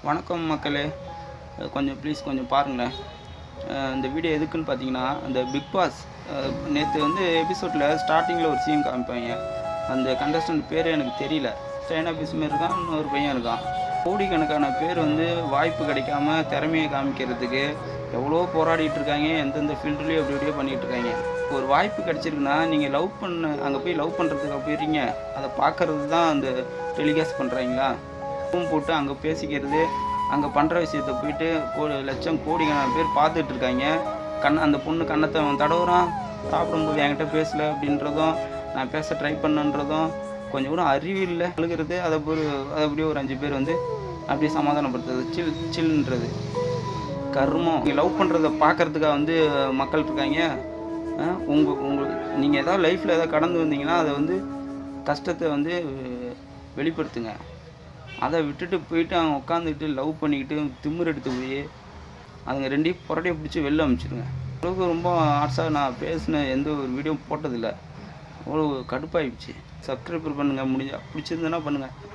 வணக்கம் மக்களே. கொஞ்சம் ப்ளீஸ் கொஞ்சம் பாருங்களேன். இந்த வீடியோ எதுக்குன்னு பார்த்தீங்கன்னா, அந்த பிக் பாஸ் நேற்று எபிசோடில் ஸ்டார்டிங்கில் ஒரு சீன் காமிப்பாங்க. அந்த கண்டஸ்டன்ட் பேர் எனக்கு தெரியல. சைனா பீஸ் மாரி இருக்கான், இன்னொரு பையன் இருக்கான். கோடிக்கணக்கான பேர் வாய்ப்பு கிடைக்காம திறமையை காமிக்கிறதுக்கு எவ்வளோ போராடிட்டு இருக்காங்க. எந்தெந்த ஃபீல்டுலேயும் எப்படி எப்படியோ பண்ணிகிட்டு இருக்காங்க. ஒரு வாய்ப்பு கிடச்சிருக்குன்னா நீங்கள் அங்கே போய் லவ் பண்ணுறதுக்கு போயிடுறீங்க. அதை பார்க்கறது தான் அந்த டெலிகாஸ்ட் பண்ணுறாங்களா? போட்டு அங்கே பேசிக்கிறது, அங்கே பண்ணுற விஷயத்த போயிட்டு லட்சம் கோடிக்கணக்கான பேர் பார்த்துட்டு இருக்காங்க. அந்த பொண்ணு கண்ணத்தை அவன் தடவுறான், சாப்பிடும்போது என்கிட்ட பேசலை அப்படின்றதும், நான் பேச ட்ரை பண்ணன்றதும், கொஞ்சம் கூட அறிவு இல்லை. அழுகிறது, அதை அப்படியே ஒரு 5 பேர் அப்படியே சமாதானப்படுத்துறது, சில்ன்றது கர்மம். நீங்கள் லவ் பண்ணுறதை பார்க்குறதுக்காக மக்கள் இருக்காங்க. நீங்கள் ஏதாவது லைஃப்பில் ஏதாவது கடந்து வந்தீங்கன்னா அதை கஷ்டத்தை வெளிப்படுத்துங்க. அதை விட்டுட்டு போயிட்டு அவங்க உட்காந்துக்கிட்டு லவ் பண்ணிக்கிட்டு திமிர் எடுத்து போய் அதுங்க ரெண்டையும் புரட்டையை பிடிச்சி வெளில அனுப்பிச்சிடுங்க. அளவுக்கு ரொம்ப ஆர்ட்ஸாக நான் பேசின எந்த ஒரு வீடியோ போட்டதில்லை. அவ்வளோ கடுப்பாகிடுச்சு. சப்ஸ்கிரைபர் பண்ணுங்கள், பிடிச்சிருந்ததுன்னா பண்ணுங்கள்.